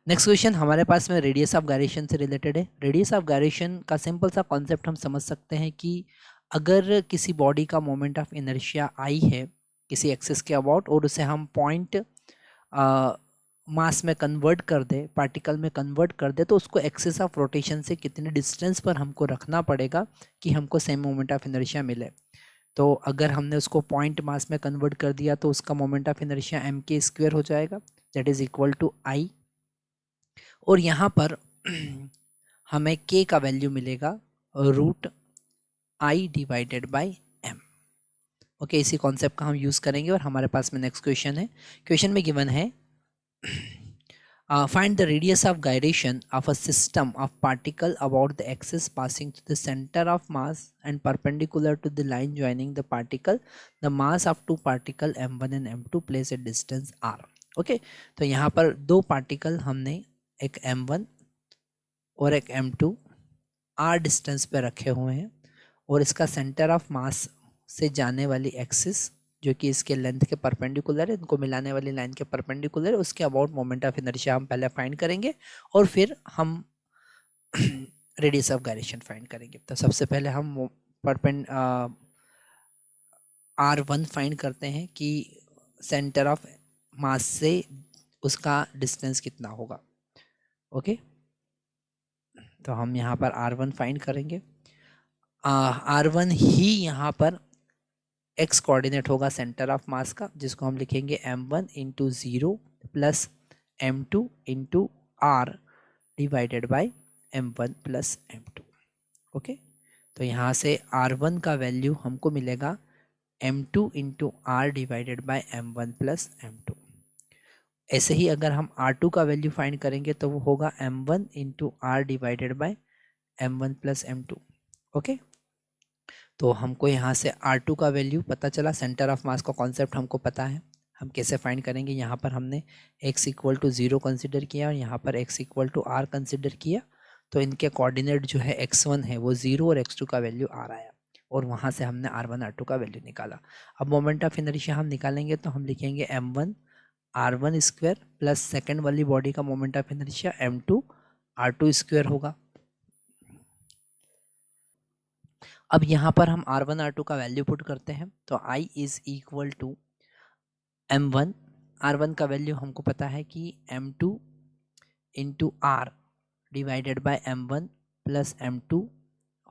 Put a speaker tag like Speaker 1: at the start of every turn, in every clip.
Speaker 1: Next question हमारे पास में radius of gyration से रिलेटेड है। रेडियस ऑफ गायरेशन का सिंपल सा कॉन्सेप्ट हम समझ सकते हैं कि अगर किसी बॉडी का मोमेंट ऑफ इनर्शिया आई है किसी एक्सिस के अबाउट और उसे हम पॉइंट मास में कन्वर्ट कर दे, पार्टिकल में कन्वर्ट कर दे, तो उसको एक्सिस ऑफ रोटेशन से कितने डिस्टेंस पर हमको रखना पड़ेगा कि हमको सेम मोमेंट ऑफ इनर्शिया मिले। तो अगर हमने उसको पॉइंट मास में कन्वर्ट कर दिया तो उसका मोमेंट ऑफ इनर्शिया m² हो जाएगा, that is equal to I। और यहाँ पर हमें k का वैल्यू मिलेगा √I divided by m। Okay, इसी कॉन्सेप्ट का हम यूज़ करेंगे। और हमारे पास में नेक्स्ट क्वेश्चन है। क्वेश्चन में गिवन है find the radius of gyration of a system of particle about the axis passing to the center of mass and perpendicular to the line joining the particle. The mass of two particle m1 and m2 place at distance r. Okay, तो यहाँ पर दो particle हमने एक m1 और एक m2 r distance पे रखे हुए हैं और इसका सेंटर ऑफ मास से जाने वाली एक्सिस जो कि इसके लेंथ के परपेंडिकुलर है, इनको मिलाने वाली लाइन के परपेंडिकुलर है, उसके अबाउट मोमेंट ऑफ इनर्शिया हम पहले फाइंड करेंगे और फिर हम रेडियस ऑफ गायरेशन फाइंड करेंगे। तो सबसे पहले हम R1 फाइंड करते हैं कि सेंटर ऑफ मास से उसका डिस्टेंस कितना होगा। ओके, तो हम यहाँ पर R1 फाइंड करेंगे। R1 ही यहाँ पर x कोऑर्डिनेट होगा सेंटर ऑफ मास का, जिसको हम लिखेंगे m1 into 0 plus m2 into r divided by m1 plus m2। Okay, तो यहाँ से R1 का वैल्यू हमको मिलेगा m2 into r divided by m1 plus m2। ऐसे ही अगर हम R2 का वैल्यू फाइंड करेंगे तो वो होगा m1 into r divided by m1 plus m2। Okay, तो हमको यहाँ से R2 का वैल्यू पता चला, सेंटर ऑफ मास का कॉन्सेप्ट हमको पता है। हम कैसे फाइंड करेंगे, यहाँ पर हमने x इक्वल टू 0 कंसिडर किया और यहाँ पर x equal to r consider किया। तो इनके कोऑर्डिनेट जो है x1 है वो 0 और x2 का वैल्यू r आया और वहाँ से हमने R1 R2 का वैल्यू निकाला। अब मोमेंट ऑफ इनर्शिया हम निकालेंगे तो हम लिखेंगे m1 r1 square plus second वाली बॉडी का moment of inertia m2 r2 square होगा। अब यहाँ पर हम R1 R2 का वैल्यू पुट करते हैं तो I is equal to m1, R1 का वैल्यू हमको पता है कि m2 into r divided by m1 plus m2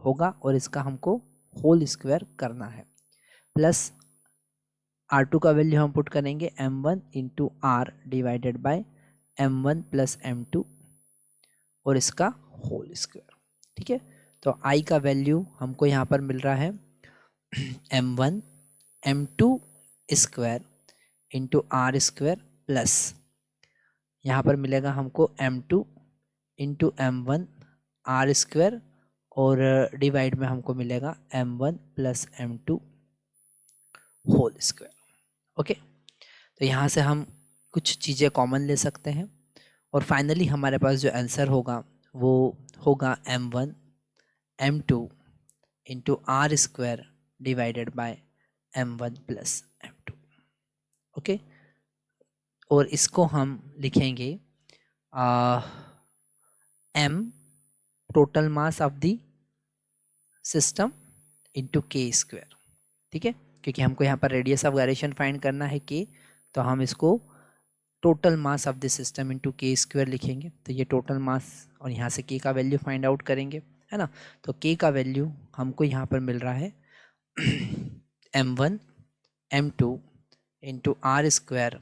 Speaker 1: होगा और इसका हमको होल स्क्वायर करना है, प्लस R2 का वैल्यू हम पुट करेंगे m1 into r divided by m1 plus m2 और इसका होल स्क्वायर। ठीक है, तो I का वैल्यू हमको यहाँ पर मिल रहा है m1 m2 square into r square plus यहाँ पर मिलेगा हमको m2 into m1 r square और डिवाइड में हमको मिलेगा m1 plus m2 whole square. Okay, तो यहाँ से हम कुछ चीज़ें कॉमन ले सकते हैं और फाइनली हमारे पास जो आंसर होगा वो होगा m1 m2 into r square divided by m1 plus m2। Okay, और इसको हम लिखेंगे m total mass of the system into k square. ठीक है, क्योंकि हमको यहाँ पर रेडियस ऑफ गायरेशन फाइंड करना है k, तो हम इसको total mass of the system into k square लिखेंगे। तो ये टोटल मास और यहाँ से k का वैल्यू फाइंड आउट करेंगे, है ना। तो k का वैल्यू हमको यहाँ पर मिल रहा है m1 m2 into r square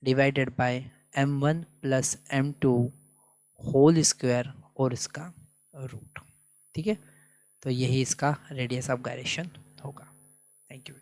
Speaker 1: divided by m1 plus m2 whole square और इसका रूट। ठीक है, तो यही इसका रेडियस ऑफ गायरेशन होगा। Thank you.